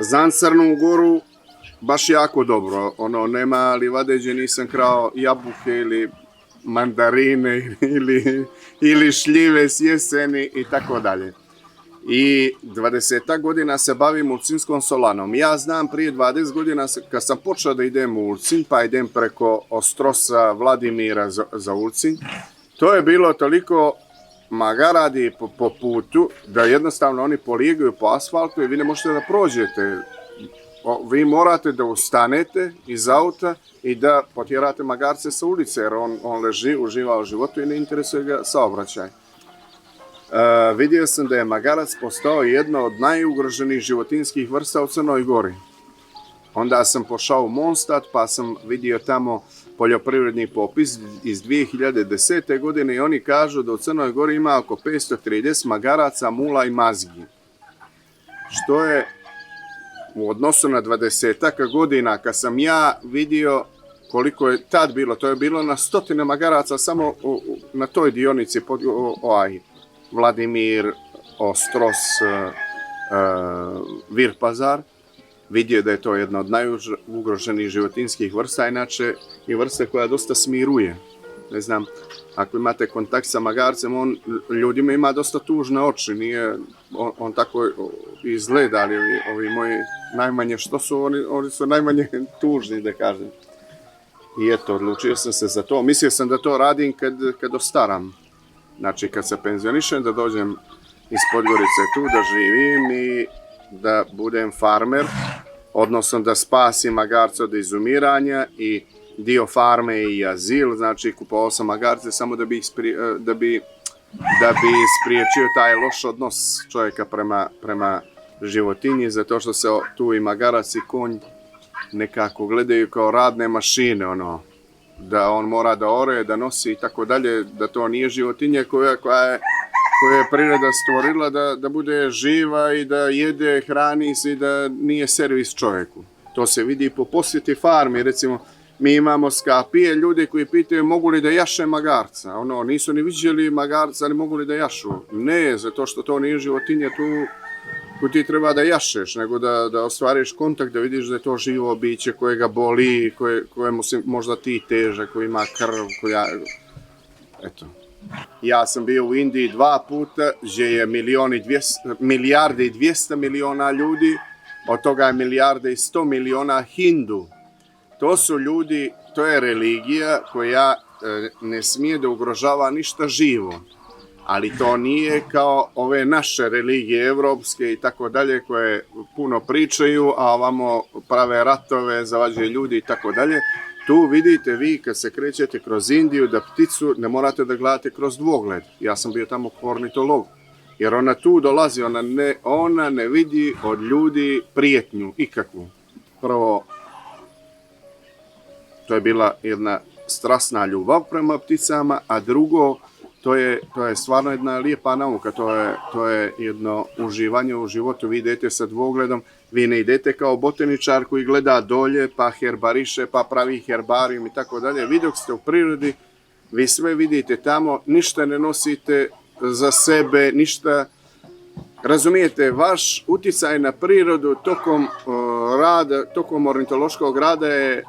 Znam Crnu Goru baš jako dobro. Ono, nema livade gdje nisam krao jabuke ili mandarine ili šljive s jeseni i tako dalje. I 20 godina se bavim Ulcinjskom solanom. Ja znam prije 20 godina kad sam počeo da idem u Ulcinj, pa idem preko Ostrosa Vladimira za Ulcinj, to je bilo toliko magaradi po putu da jednostavno oni poligaju po asfaltu i vi ne možete da prođete. Vi morate da ustanete iz auta i da potjerate magarce sa ulice, jer on leži, uživa u životu i ne interesuje ga saobraćaj. Vidio sam da je magarac postao jedno od najugroženijih životinjskih vrsta u Crnoj Gori. Onda sam pošao u Mondstadt pa sam vidio tamo poljoprivredni popis iz 2010. godine i oni kažu da u Crnoj Gori ima oko 530 magaraca, mula i mazgi. Što je u odnosu na 20 godina kad sam ja vidio koliko je tad bilo, to je bilo na stotine magaraca samo na toj dionici Vladimir, Ostros, Vir Pazar, vidio da je to jedna od najugroženijih životinjskih vrsta, inače i vrsta koja dosta smiruje. Ne znam, ako imate kontakt sa magarcem, on ljudima ima dosta tužne oči, nije on tako izgleda, ali ovi moji najmanje što su, oni su najmanje tužni, da kažem. I eto, odlučio sam se za to. Mislio sam da to radim kad ostaram. Znači, kad se penzionišem, da dođem iz Podgorice tu, da živim i da budem farmer, odnosno da spasim magarce od izumiranja i dio farme i azil, znači kupovao sam magarce samo da bi spriječio taj loš odnos čovjeka prema životinji, zato što se tu i magarac i konj nekako gledaju kao radne mašine, ono, da on mora da ore, da nosi i tako dalje, da to nije životinja koja je priroda stvorila da bude živa i da jede, hrani se i da nije servis čovjeku. To se vidi po posjeti farmi, recimo mi imamo skapije, ljudi koji pitaju mogu li da jaše magarca, ono, nisu ni vidjeli magarca, ali mogu li da jašu. Ne, zato što to nije životinja, tu ti treba da jašeš, nego da ostvariš kontakt, da vidiš da je to živo biće koje ga boli, kojemu si možda ti težak, koji ima krv, eto. Ja sam bio u Indiji 2 puta, gdje je milijarde i 200 miliona ljudi, od toga je milijarde i 100 miliona Hindu. To su ljudi, to je religija koja ne smije da ugrožava ništa živo. Ali to nije kao ove naše religije, evropske i tako dalje, koje puno pričaju, a ovamo prave ratove, zavađaju ljudi i tako dalje. Tu vidite vi kad se krećete kroz Indiju da pticu ne morate da gledate kroz dvogled. Ja sam bio tamo ornitolog. Jer ona tu dolazi, ona ne vidi od ljudi prijetnju, ikakvu. Prvo, to je bila jedna strasna ljubav prema pticama, a drugo, to je stvarno jedna lijepa nauka, to je jedno uživanje u životu. Vi idete sa dvogledom, vi ne idete kao botaničar koji gleda dolje, pa herbariše, pa pravi herbarijum i tako dalje. Vi dok ste u prirodi, vi sve vidite tamo, ništa ne nosite za sebe, ništa. Razumijete, vaš uticaj na prirodu tokom ornitološkog rada je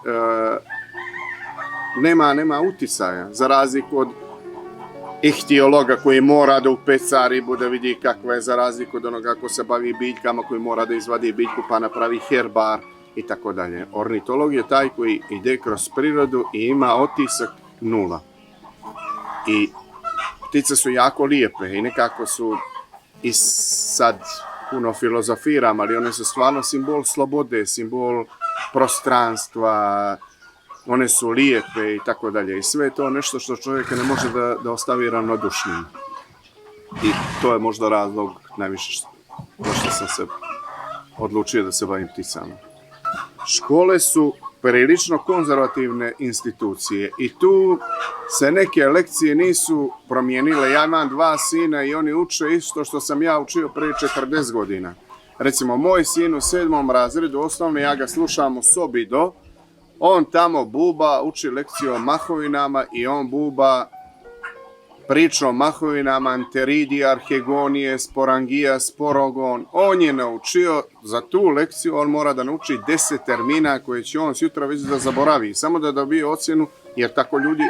nema uticaja, za razliku od ihtiologa koji mora da upeca ribu da vidi kakva je, za razliku od onoga ko se bavi biljkama koji mora da izvadi biljku pa napravi herbar i tako dalje. Ornitolog je taj koji ide kroz prirodu i ima otisak 0. I ptice su jako lijepe i nekako su, i sad puno filozofiram, ali one su stvarno simbol slobode, simbol prostranstva, one su lijepe i tako dalje. I sve je to nešto što čovjeka ne može da ostavi ravnodušnim. I to je možda razlog najviše zašto sam se odlučio da se bavim pticama. Škole su prilično konzervativne institucije i tu se neke lekcije nisu promijenile. Ja imam 2 sina i oni uče isto što sam ja učio prije 40 godina. Recimo, moj sin u 7. razredu osnovne, ja ga slušam u sobi on tamo buba, uči lekciju o mahovinama i on buba priča o mahovinama, anteridija, arhegonije, sporangija, sporogon. On je naučio, za tu lekciju on mora da nauči 10 termina koje će on sutra već da zaboravi. Samo da dobije ocjenu, jer tako ljudi,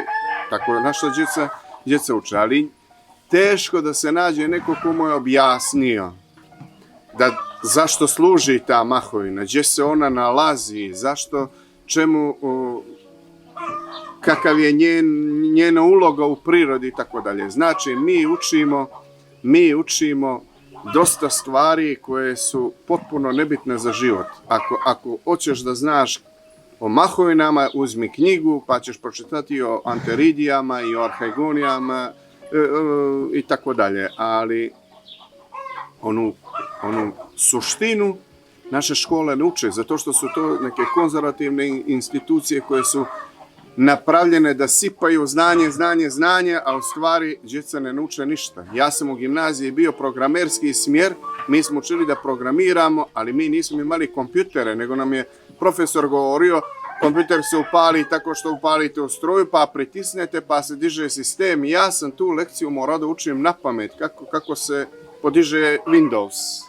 tako je naša djeca uče. Ali teško da se nađe neko ko mu je objasnio zašto služi ta mahovina, gdje se ona nalazi, zašto, čemu, kakav je njena uloga u prirodi i tako dalje. Znači, mi učimo dosta stvari koje su potpuno nebitne za život. Ako hoćeš da znaš o mahovinama, uzmi knjigu pa ćeš pročitati o anteridijama i o arhegonijama i tako dalje. Ali onu suštinu naše škole ne uče, zato što su to neke konzervativne institucije koje su napravljene da sipaju znanje, a u stvari djeca ne nauče ništa. Ja sam u gimnaziji bio programerski smjer, mi smo učili da programiramo, ali mi nismo imali kompjutere, nego nam je profesor govorio, kompjuter se upali tako što upalite u struju, pa pritisnete, pa se diže sistem. Ja sam tu lekciju morao da učim na pamet, kako se podiže Windows.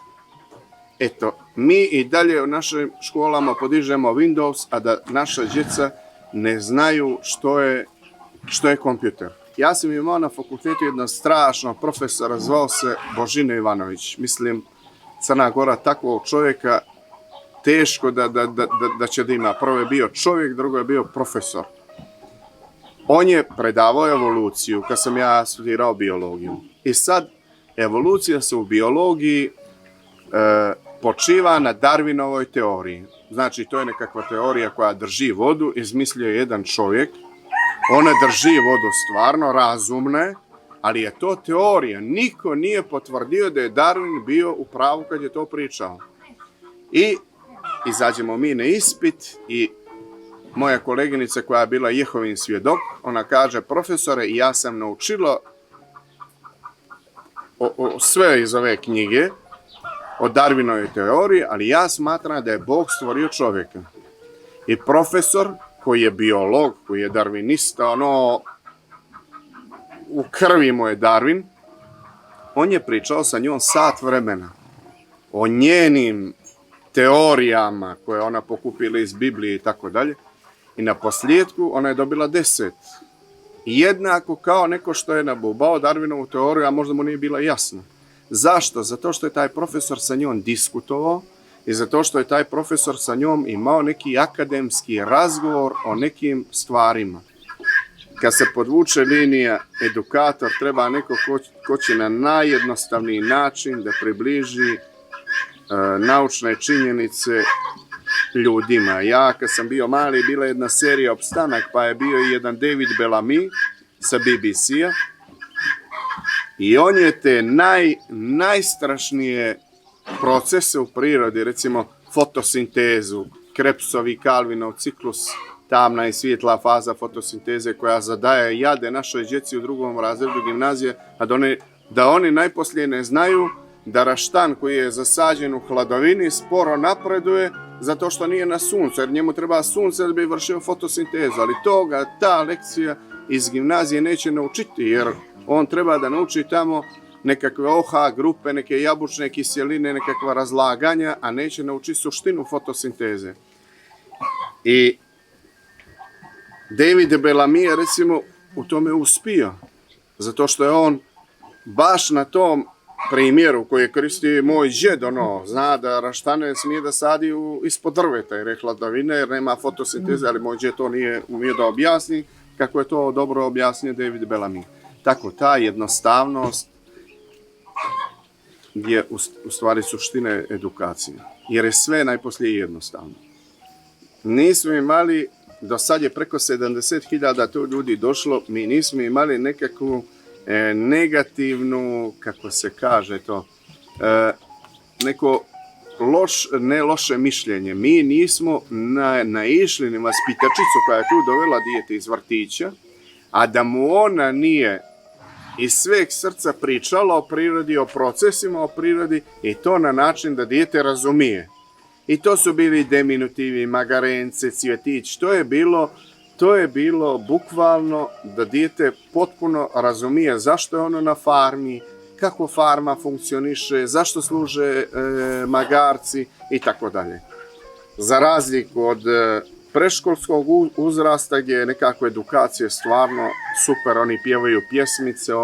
Eto, mi i dalje u našim školama podižemo Windows, a da naša djeca ne znaju što je kompjuter. Ja sam imao na fakultetu jednog strašnog profesora, zvao se Božino Ivanović. Mislim, Crna Gora takvog čovjeka teško da će da ima. Prvo je bio čovjek, drugo je bio profesor. On je predavao evoluciju kad sam ja studirao biologiju. I sad, evolucija se u biologiji počiva na Darwinovoj teoriji. Znači, to je nekakva teorija koja drži vodu, izmislio je jedan čovjek. Ona drži vodu stvarno, razumne, ali je to teorija. Niko nije potvrdio da je Darwin bio u pravu kad je to pričao. I izađemo mi na ispit i moja koleginica koja je bila Jehovin svjedok, ona kaže, profesore, ja sam naučila sve iz ove knjige, o Darwinovoj teoriji, ali ja smatram da je Bog stvorio čovjeka. I profesor, koji je biolog, koji je darvinista, u krvi mu je Darwin, on je pričao sa njom sat vremena o njenim teorijama koje ona pokupila iz Biblije i tako dalje. I na posljedku ona je dobila 10. Jednako kao neko što je nabubao Darwinovu teoriju, a možda mu nije bila jasna. Zašto? Zato što je taj profesor sa njom diskutovao i zato što je taj profesor sa njom imao neki akademski razgovor o nekim stvarima. Kad se podvuče linija edukator, treba neko ko će na najjednostavniji način da približi naučne činjenice ljudima. Ja kad sam bio mali, bila je jedna serija Opstanak, pa je bio i jedan David Bellamy sa BBC-a. I on je te najstrašnije procese u prirodi, recimo fotosintezu, Krebsov i Calvinov ciklus, tamna i svijetla faza fotosinteze koja zadaje jade našoj djeci u 2. razredu gimnazije, a da oni najposlije ne znaju da raštan koji je zasađen u hladovini sporo napreduje zato što nije na suncu, jer njemu treba sunce da bi vršio fotosintezu, ali ta lekcija iz gimnazije neće naučiti, jer on treba da nauči tamo nekakve OH grupe, neke jabučne kiseline, nekakva razlaganja, a neće naučiti suštinu fotosinteze. I David Bellamy je recimo u tome uspio, zato što je on baš na tom primjeru koji je koristio moj džed, zna da raštane smije da sadi ispod drveta, jer je hladovina, jer nema fotosinteze, ali moj džed to nije umio da objasni, kako je to dobro objasnio David Bellamy. Tako, ta jednostavnost je u stvari suština edukacije, jer je sve najposlije jednostavno. Nismo imali, do sad je preko 70.000 to ljudi došlo, mi nismo imali nekakvu negativnu, kako se kaže to, neko ne loše mišljenje. Mi nismo naišli na vaspitačicu koja je tu dovela dijete iz vrtića, a da mu ona nije iz sveg srca pričala o prirodi, o procesima o prirodi i to na način da dijete razumije. I to su bili deminutivi, magarence, cvjetić, to je bilo to je bilo bukvalno da dijete potpuno razumije zašto je ono na farmi, kako farma funkcioniše, zašto služe magarci i tako dalje. Za razliku od predškolskog uzrasta gdje je nekako edukacija stvarno super, oni pjevaju pjesmice,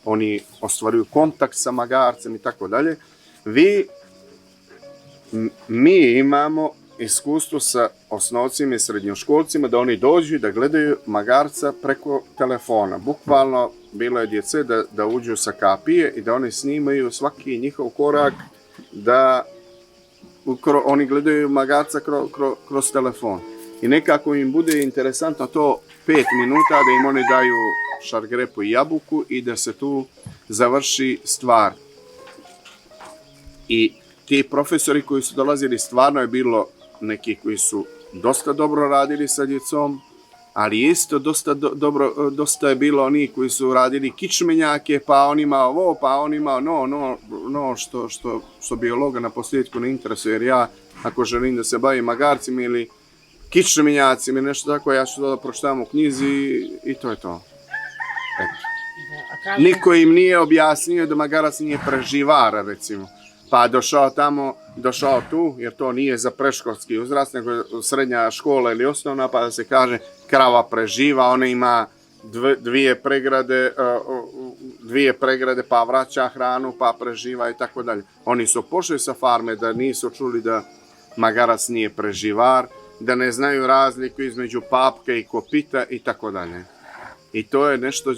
oni ostvaruju kontakt sa magarcem i tako dalje. Mi imamo iskustvo sa osnovcima i srednjoškolcima da oni dođu da gledaju magarca preko telefona. Bukvalno bilo je djece da uđu sa kapije i da oni snimaju svaki njihov korak, da oni gledaju magarca kroz telefon. I nekako im bude interesantno to 5 minuta da im oni daju šargrepu i jabuku i da se tu završi stvar. I ti profesori koji su dolazili, stvarno je bilo neki koji su dosta dobro radili sa djecom, ali isto dosta je bilo oni koji su radili kičmenjake, pa on ima ovo, pa on ima no, što biologa na posljedku ne interesuje, jer ja ako želim da se bavim magarcima ili kičmenjacima ili nešto tako, ja ću to da pročitam u knjizi i to je to. Niko im nije objasnio da magarac nije preživar, recimo. Pa došao tu, jer to nije za predškolski uzrast, nego srednja škola ili osnovna, pa da se kaže krava preživa, ona ima dvije pregrade, pa vraća hranu, pa preživa i tako dalje. Oni su pošli sa farme da nisu čuli da magarac nije preživar, da ne znaju razliku između papke i kopita i tako dalje. I to je nešto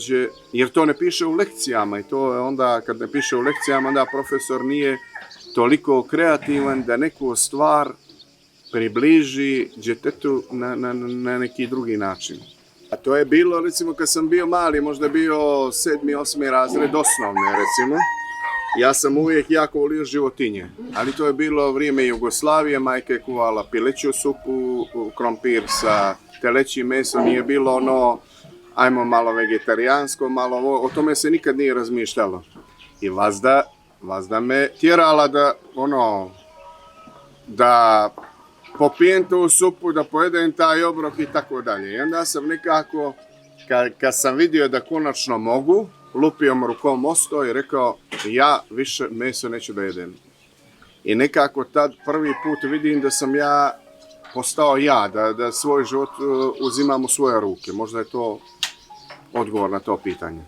jer to ne piše u lekcijama i to je onda, kad ne piše u lekcijama, onda profesor nije toliko kreativan da neku stvar približi djetetu na neki drugi način. A to je bilo, recimo, kad sam bio mali, možda bio 7. 8. razred osnovne, recimo. Ja sam uvijek jako volio životinje, ali to je bilo vrijeme Jugoslavije, majka je kuvala pileću supu, krompir sa telećim mesom, nije bilo ono, ajmo malo vegetarijansko, malo ovo, o tome se nikad nije razmišljalo. I vazda me tjerala da popijem tu supu, da pojedem taj obrok i tako dalje. I onda sam nekako, kad sam vidio da konačno mogu, lupio rukom o sto i rekao, ja više meso neću da jedem. I nekako tad prvi put vidim da sam ja postao da svoj život uzimam u svoje ruke. Možda je to odgovor na to pitanje.